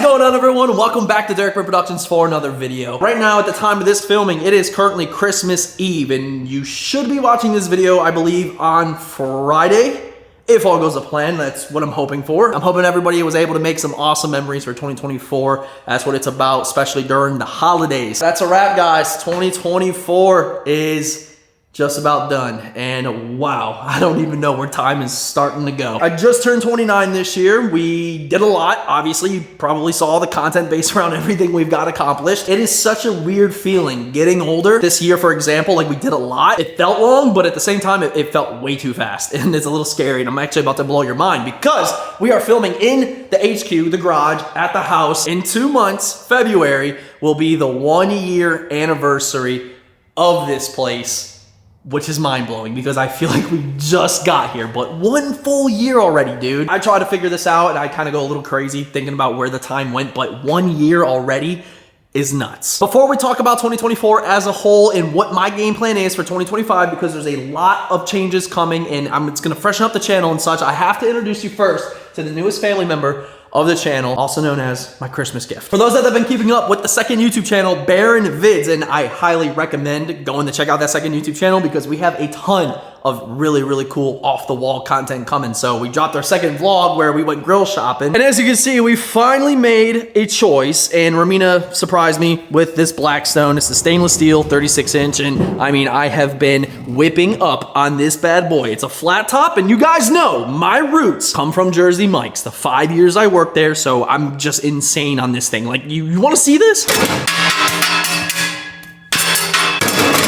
going on, everyone? Welcome back to Derek Brent Productions for another video. Right now, at the time of this filming, it is currently Christmas Eve, and you should be watching this video, I believe, on Friday. If all goes to plan, that's what I'm hoping for. I'm hoping everybody was able to make some awesome memories for 2024. That's what it's about, especially during the holidays. That's a wrap, guys. 2024 is just about done, and wow, I don't even know where time is starting to go. I just turned 29 this year. We did a lot. Obviously, you probably saw the content based around everything we've got accomplished. It is such a weird feeling getting older. This year, for example, like, we did a lot. It felt long, but at the same time, it felt way too fast, and it's a little scary, and I'm actually about to blow your mind because we are filming in the HQ, the garage, at the house. In 2 months, February, will be the 1-year anniversary of this place, which is mind-blowing because I feel like we just got here, but 1 full year already, dude. I try to figure this out and I kind of go a little crazy thinking about where the time went, but 1 year already is nuts. Before we talk about 2024 as a whole and what my game plan is for 2025, because there's a lot of changes coming and it's gonna freshen up the channel and such, I have to introduce you first to the newest family member of the channel, also known as my Christmas gift. For those that have been keeping up with the second YouTube channel, Baron Vids, and I highly recommend going to check out that second YouTube channel because we have a ton of really cool off-the-wall content coming. So we dropped our second vlog where we went grill shopping. And as you can see, we finally made a choice, and Ramina surprised me with this Blackstone. It's the stainless steel 36-inch, and I mean, I have been whipping up on this bad boy. It's a flat top, and you guys know my roots come from Jersey Mike's, the 5 years I worked there, so I'm just insane on this thing. Like, you wanna see this?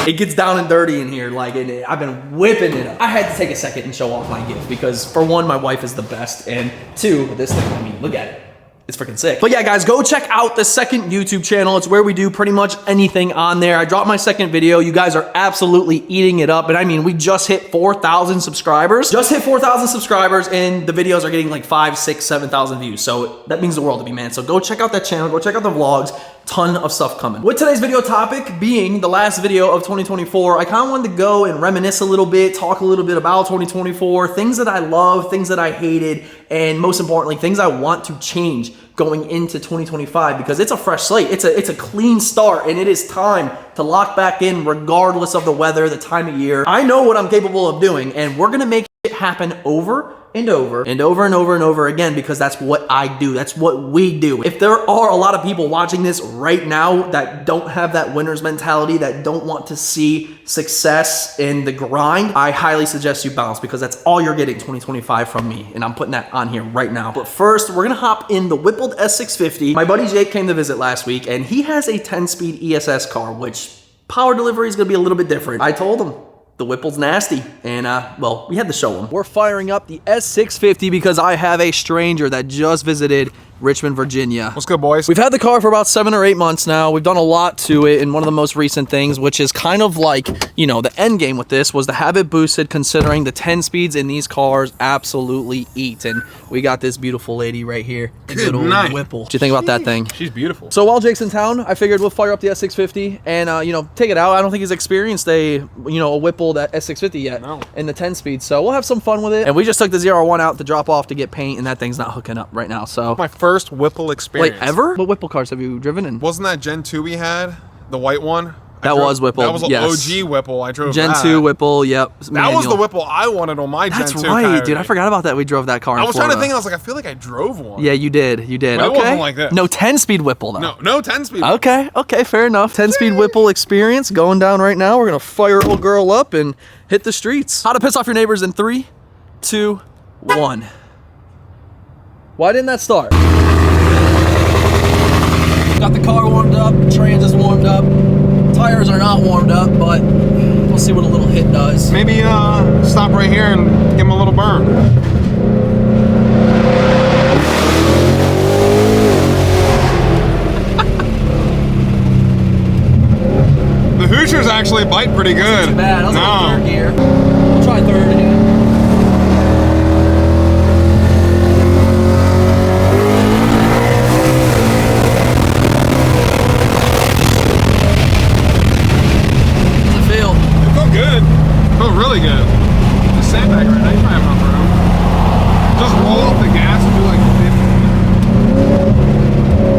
It gets down and dirty in here, like, and I've been whipping it up. I had to take a second and show off my gift because, for one, my wife is the best, and two, this thing, I mean, look at it. It's freaking sick. But yeah, guys, go check out the second YouTube channel. It's where we do pretty much anything on there. I dropped my second video. You guys are absolutely eating it up. And I mean, we just hit 4,000 subscribers. Just hit 4,000 subscribers, and the videos are getting like 5, 6, 7,000 views. So that means the world to me, man. So go check out that channel. Go check out the vlogs. Ton of stuff coming. With today's video topic being the last video of 2024, I kind of wanted to go and reminisce a little bit, talk a little bit about 2024, things that I love, things that I hated, and most importantly, things I want to change going into 2025 because it's a fresh slate. It's a clean start, and it is time to lock back in regardless of the weather, the time of year. I know what I'm capable of doing, and we're gonna make it happen over and over and over and over and over again because that's what I do. That's what we do. If there are a lot of people watching this right now that don't have that winner's mentality, that don't want to see success in the grind, I highly suggest you bounce because that's all you're getting 2025 from me, and I'm putting that on here right now. But first, we're gonna hop in the Whippled S650. My buddy Jake came to visit last week, and he has a 10-speed ESS car, which power delivery is gonna be a little bit different. I told him, the Whipple's nasty, and well, we had to show him. We're firing up the S650 because I have a stranger that just visited Richmond, Virginia. What's good, boys? We've had the car for about 7 or 8 months now. We've done a lot to it, and one of the most recent things, which is kind of like, you know, the end game with this, was to have it boosted, considering the 10 speeds in these cars absolutely eat. And we got this beautiful lady right here, the good old Whipple. What do you think about that thing? She's beautiful. So while Jake's in town, I figured we'll fire up the S650 and, you know, take it out. I don't think he's experienced a Whipple, that S650 yet in the 10 speed. So we'll have some fun with it. And we just took the 01 out to drop off to get paint, and that thing's not hooking up right now. So my first Whipple experience. Wait, ever? What Whipple cars have you driven in? Wasn't that Gen 2 we had? The white one? That was Whipple. That was an OG Whipple. I drove Gen that. 2 Whipple, yep. That was the Whipple I wanted on my Gen 2. That's right, dude. I forgot about that. We drove that car in Florida. Florida. Trying to think, I was like, I feel like I drove one. Yeah, you did. You did. But okay. It wasn't like this. No 10-speed Whipple, though. No 10-speed. Okay, fair enough. 10-speed Whipple experience going down right now. We're going to fire old girl up and hit the streets. How to piss off your neighbors in 3, 2, 1. Why didn't that start? Got the car warmed up, trans is warmed up, tires are not warmed up, but we'll see what a little hit does. Maybe stop right here and give him a little burn. The Hoosiers actually bite pretty good. Not too bad. I was on third gear. We'll try third again. Really good. The sandbag right now, you might have enough room. Just roll off the gas and do like 50.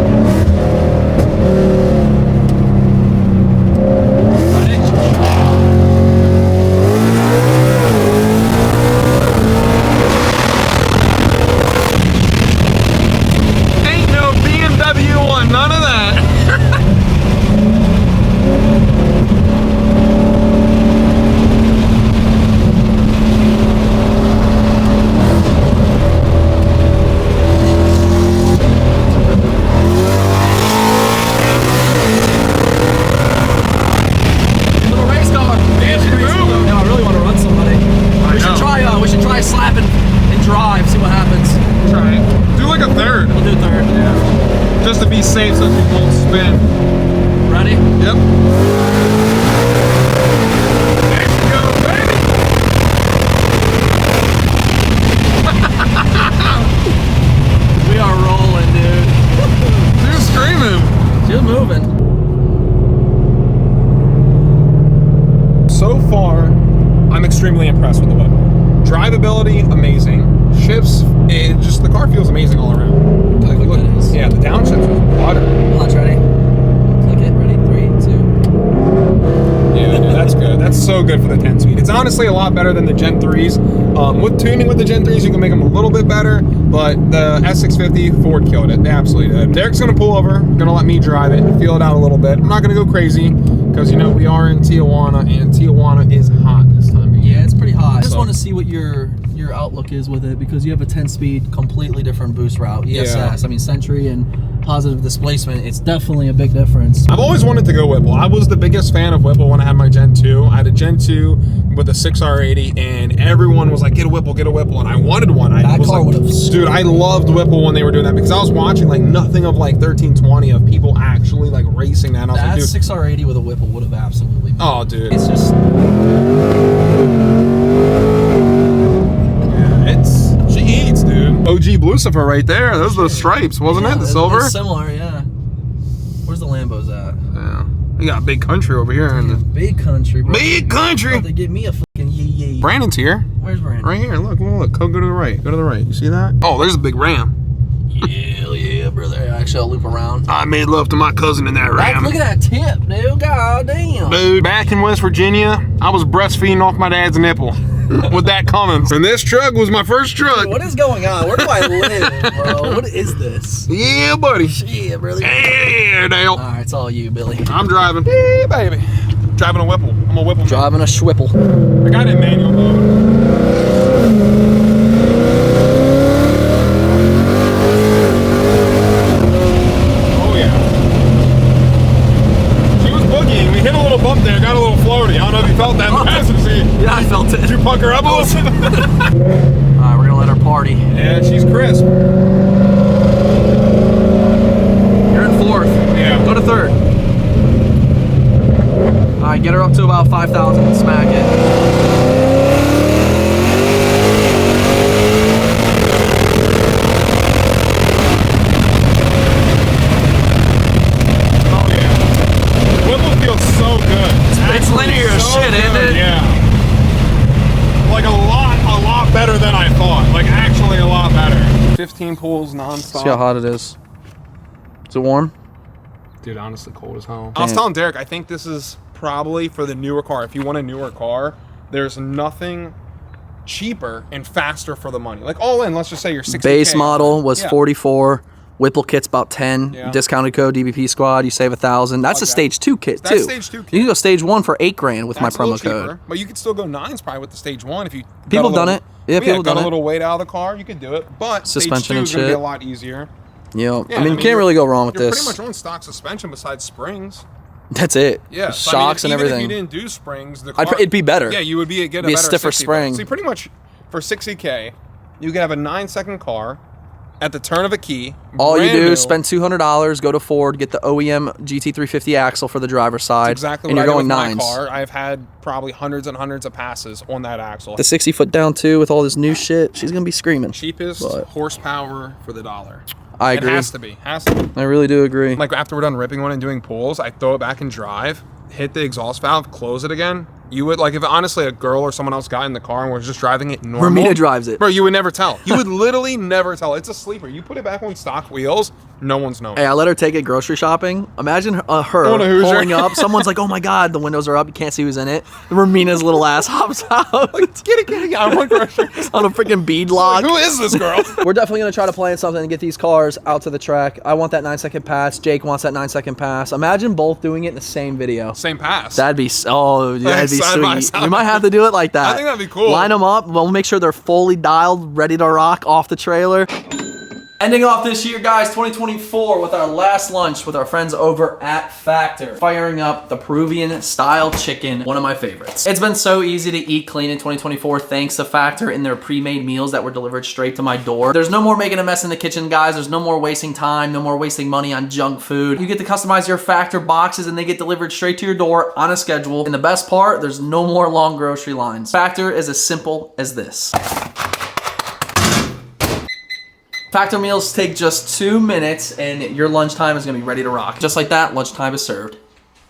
to be safe so she won't spin. Ready? Yep. There she goes, baby. We are rolling, dude. She was screaming. She was moving. So far, I'm extremely impressed with the Whipple. Drivability, amazing. Shifts, the car feels amazing all around. Like, look, yeah, the downshifts was water. Launch ready? Click it, ready? 3, 2. Yeah, dude, that's good. That's so good for the 10-speed. It's honestly a lot better than the Gen 3s. With tuning with the Gen 3s, you can make them a little bit better, but the S650, Ford killed it. They absolutely did. Derek's gonna pull over, gonna let me drive it, feel it out a little bit. I'm not gonna go crazy, because, you know, we are in Tijuana, and Tijuana is hot this time of year. Yeah, it's pretty hot. I just want to see what your outlook is with it, because you have a 10-speed, completely different boost route. ESS, Yeah. I mean, Century and positive displacement, it's definitely a big difference. I've always wanted to go Whipple. I was the biggest fan of Whipple when I had my Gen 2. I had a Gen 2 with a 6R80, and everyone was like, get a Whipple, and I wanted one. I was car like, would've dude, I loved Whipple when they were doing that, because I was watching like nothing of like 1320 of people actually like racing that. And I was That like, dude, 6R80 with a Whipple would have absolutely been. oh, dude. It's just... She eats, dude. OG Lucifer right there. Those are the stripes, wasn't it? The silver? It's similar, yeah. Where's the Lambos at? Yeah. We got Big Country over here. In the Big country, bro. Big Country. They get me a fucking yee. Brandon's here. Where's Brandon? Right here. Look. Go to the right. Go to the right. You see that? Oh, there's a big ram. Hell yeah, brother. Actually, I'll loop around. I made love to my cousin in that ram. Look at that tip, dude. God damn. Dude, back in West Virginia, I was breastfeeding off my dad's nipple with that Cummins. And this truck was my first truck. Dude, what is going on? Where do I live, bro? What is this? Yeah, buddy. Yeah, brother. Yeah, Dale. All right, it's all you, Billy. I'm driving. Yeah, baby. Driving a Whipple. I'm a Whipple man. Driving a Schwipple. I got it in manual mode. Oh, yeah. She was boogieing. We hit a little bump there, got a little floaty. I don't know if you felt that in the passenger seat. Yeah, I felt it. Did you puck her up a little? All right, we're gonna let her party. Yeah, she's crisp. You're in 4th. Yeah. Go to 3rd. All right, get her up to about 5,000 and smack it. Oh, yeah. Whipple feels so good. It's linear as shit, isn't it? Yeah. Like a lot better than I thought. Like actually a lot better. 15 pulls nonstop. See how hot it is. Is it warm? Dude, honestly cold as hell. I was telling Derek, I think this is probably for the newer car. If you want a newer car, there's nothing cheaper and faster for the money. Like all in, let's just say your 60K. Base model was Yeah. 44. Whipple kit's about 10. Yeah. Discounted code DBP Squad, you save 1,000. That's a Okay. stage 2 kit That's too. stage 2 kit. You can go stage 1 for 8 grand with That's my a little promo code. cheaper, but you could still go 9s probably with the stage 1 if you People done it. Yeah, people got done a it. little weight out of the car. You could do it, but Suspension stage 2 and is going to be shit. a lot easier. Yeah, Yeah, I mean, you can't you're- really go wrong with You're this. pretty much on stock suspension besides springs. That's it. Yeah, so, Shocks I mean, and even everything. If you didn't do springs, the car, it'd be better. Yeah, you would get a Be a better stiffer 60 spring. See, pretty much for 60K, you could have a 9-second car at the turn of a key. All you brand do new. is spend $200, go to Ford, get the OEM GT350 axle for the driver's side, That's exactly and what you're I going did with 9s. my car. I've had probably hundreds and hundreds of passes on that axle. The 60-foot down too with all this new shit. She's gonna be screaming. Cheapest But horsepower for the dollar. I agree. It has to be. Has to be. I really do agree. Like after we're done ripping one and doing pulls, I throw it back and drive, hit the exhaust valve, close it again. You would, like, if honestly a girl or someone else got in the car and was just driving it normal. Romina drives it. Bro, you would never tell. You would literally never tell. It's a sleeper. You put it back on stock wheels, no one's known. Hey, I let her take it grocery shopping. Imagine her On a Hoosier. pulling up. Someone's like, "Oh my god, the windows are up. You can't see who's in it." Romina's little ass hops out Get it. I want groceries. on a freaking bead lock. Who is this girl? We're definitely gonna try to plan something and get these cars out to the track. I want that 9-second pass. Jake wants that 9-second pass. Imagine both doing it in the same video. Same pass. That'd be that'd be Side by sweet. side. We might have to do it like that. I think that'd be cool. Line them up. We'll make sure they're fully dialed, ready to rock off the trailer. Ending off this year, guys, 2024, with our last lunch with our friends over at Factor. Firing up the Peruvian style chicken, one of my favorites. It's been so easy to eat clean in 2024 thanks to Factor and their pre-made meals that were delivered straight to my door. There's no more making a mess in the kitchen, guys. There's no more wasting time, no more wasting money on junk food. You get to customize your Factor boxes and they get delivered straight to your door on a schedule. And the best part, there's no more long grocery lines. Factor is as simple as this. Factor meals take just 2 minutes and your lunchtime is gonna be ready to rock. Just like that, lunchtime is served.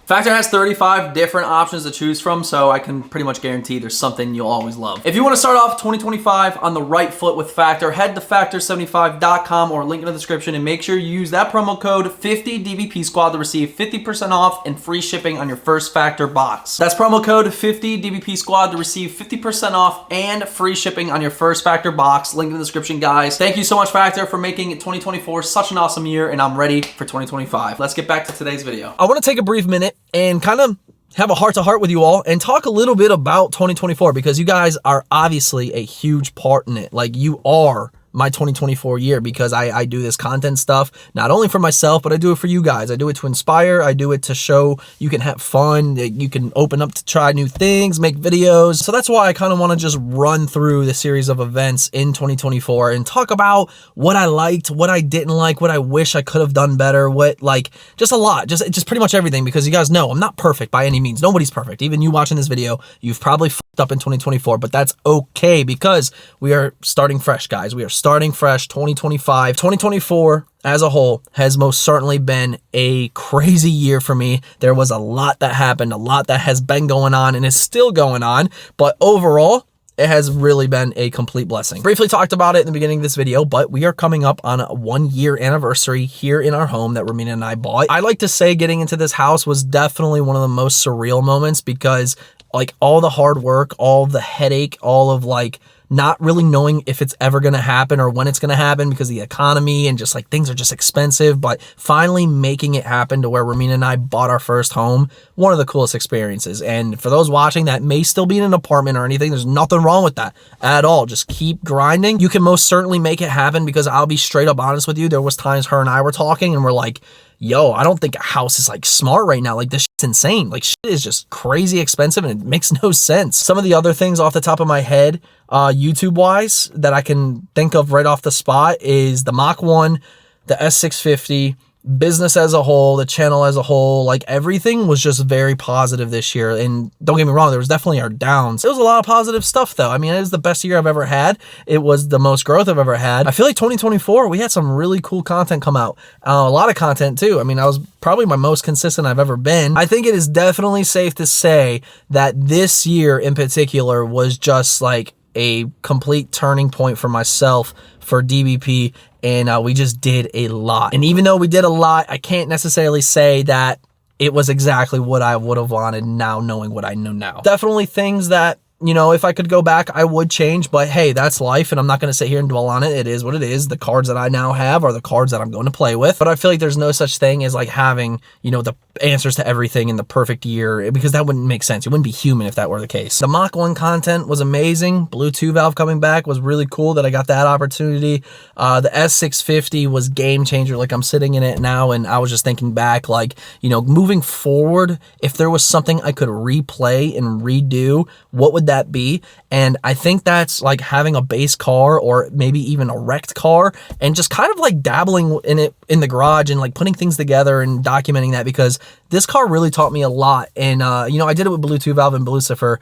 Factor has 35 different options to choose from, so I can pretty much guarantee there's something you'll always love. If you want to start off 2025 on the right foot with Factor, head to factor75.com or link in the description and make sure you use that promo code 50DVP Squad to receive 50% off and free shipping on your first Factor box. That's promo code 50DVP Squad to receive 50% off and free shipping on your first Factor box. Link in the description, guys. Thank you so much, Factor, for making 2024 such an awesome year, and I'm ready for 2025. Let's get back to today's video. I want to take a brief minute and kind of have a heart-to-heart with you all and talk a little bit about 2024 because you guys are obviously a huge part in it. Like, you are my 2024 year because I do this content stuff, not only for myself, but I do it for you guys. I do it to inspire. I do it to show you can have fun. You can open up to try new things, make videos. So that's why I kind of want to just run through the series of events in 2024 and talk about what I liked, what I didn't like, what I wish I could have done better, what, like, just a lot, just pretty much everything, because you guys know I'm not perfect by any means. Nobody's perfect. Even you watching this video, you've probably fucked up in 2024, but that's okay because we are starting fresh, guys. We are starting fresh 2025. 2024 as a whole has most certainly been a crazy year for me. There was a lot that happened, a lot that has been going on and is still going on, but overall, it has really been a complete blessing. Briefly talked about it in the beginning of this video, but we are coming up on a 1-year anniversary here in our home that Ramina and I bought. I like to say getting into this house was definitely one of the most surreal moments because, like, all the hard work, all the headache, all of, like, not really knowing if it's ever going to happen or when it's going to happen because of the economy and just, like, things are just expensive, but finally making it happen to where Ramina and I bought our first home, one of the coolest experiences. And for those watching that may still be in an apartment or anything, there's nothing wrong with that at all. Just keep grinding. You can most certainly make it happen because I'll be straight up honest with you. There was times her and I were talking and we're like, yo, I don't think a house is, like, smart right now. Like, this shit's insane. Like, shit is just crazy expensive and it makes no sense. Some of the other things off the top of my head, YouTube-wise, that I can think of right off the spot is the Mach 1, the S650, business as a whole, the channel as a whole. Like, everything was just very positive this year. And don't get me wrong, there was definitely our downs. It was a lot of positive stuff, though. I mean, it was the best year I've ever had. It was the most growth I've ever had. I feel like 2024, we had some really cool content come out. A lot of content, too. I mean, I was probably my most consistent I've ever been. I think it is definitely safe to say that this year in particular was just, like, a complete turning point for myself, for DVP, and we just did a lot. And even though we did a lot, I can't necessarily say that it was exactly what I would have wanted now, knowing what I know now. Definitely things that, you know, if I could go back, I would change, but hey, that's life, and I'm not going to sit here and dwell on it. It is what it is. The cards that I now have are the cards that I'm going to play with, but I feel like there's no such thing as, like, having, you know, the answers to everything in the perfect year, because that wouldn't make sense. You wouldn't be human if that were the case. The Mach 1 content was amazing. Blue 2 valve coming back was really cool that I got that opportunity. The S650 was game changer. Like, I'm sitting in it now, and I was just thinking back, like, you know, moving forward, if there was something I could replay and redo, what would that be? And I think that's like having a base car or maybe even a wrecked car and just kind of like dabbling in it in the garage and like putting things together and documenting that, because this car really taught me a lot. And you know, I did it with Blue 2 valve and Lucifer,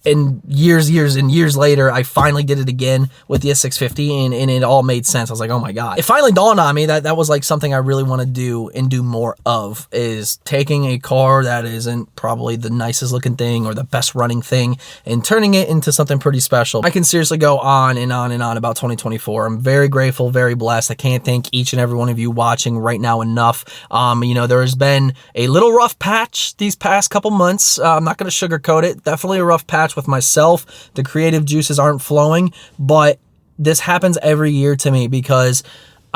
and years later, I finally did it again with the S650, and it all made sense. I was like, oh my God. It finally dawned on me that that was like something I really want to do and do more of, is taking a car that isn't probably the nicest looking thing or the best running thing and turning it into something pretty special. I can seriously go on and on and on about 2024. I'm very grateful, very blessed. I can't thank each and every one of you watching right now enough. You know, there has been a little rough patch these past couple months. I'm not going to sugarcoat it. Definitely a rough patch with myself. The creative juices aren't flowing, but this happens every year to me because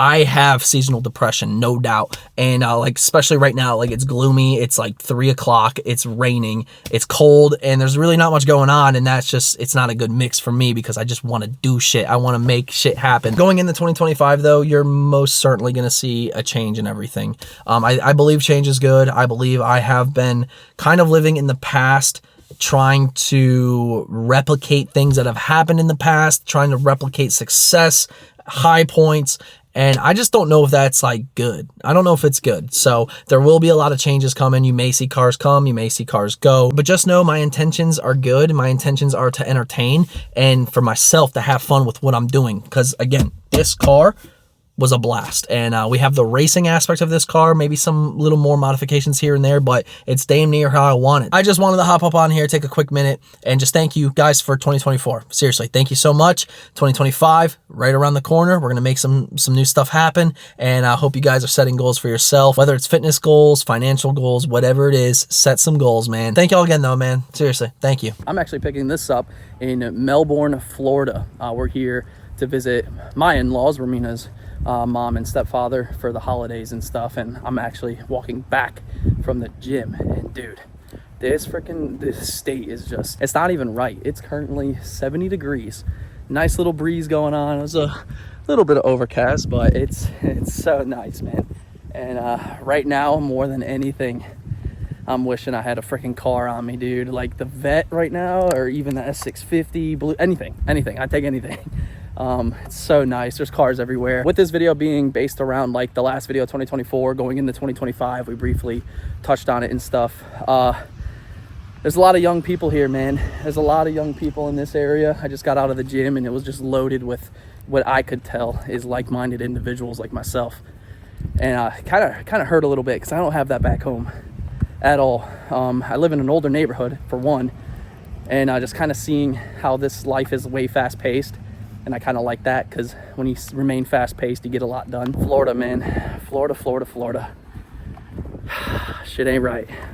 I have seasonal depression, no doubt. And like, especially right now, like it's gloomy, it's like 3 o'clock, it's raining, it's cold, and there's really not much going on. And that's just, it's not a good mix for me because I just want to do shit. I want to make shit happen. Going into 2025 though, you're most certainly going to see a change in everything. I believe change is good. I believe I have been kind of living in the past, trying to replicate things that have happened in the past, trying to replicate success, high points. And I just don't know if that's like good. I don't know if it's good. So there will be a lot of changes coming. You may see cars come, you may see cars go, but just know my intentions are good. My intentions are to entertain and for myself to have fun with what I'm doing. Because again, this car was a blast. And we have the racing aspect of this car, maybe some little more modifications here and there, but it's damn near how I want it. I just wanted to hop up on here, take a quick minute, and just thank you guys for 2024. Seriously, thank you so much. 2025, right around the corner. We're gonna make some new stuff happen, and I hope you guys are setting goals for yourself, whether it's fitness goals, financial goals, whatever it is, set some goals, man. Thank y'all again though, man. Seriously, thank you. I'm actually picking this up in Melbourne, Florida. We're here to visit my in-laws, Ramina's mom and stepfather, for the holidays and stuff, and I'm actually walking back from the gym, and dude, this state is just, it's not even right. It's currently 70 degrees, nice little breeze going on. It was a little bit of overcast, but it's so nice, man. And right now, more than anything, I'm wishing I had a freaking car on me, dude, like the Vet right now, or even the S650, blue, anything, I'd take anything. It's so nice. There's cars everywhere. With this video being based around like the last video, 2024, going into 2025, we briefly touched on it and stuff. There's a lot of young people here, man. There's a lot of young people in this area. I just got out of the gym and it was just loaded with what I could tell is like-minded individuals like myself. And kind of hurt a little bit because I don't have that back home at all. I live in an older neighborhood, for one, and just kind of seeing how this life is way fast-paced. And I kind of like that because when you remain fast-paced, you get a lot done. Florida, man. Florida. Shit ain't right.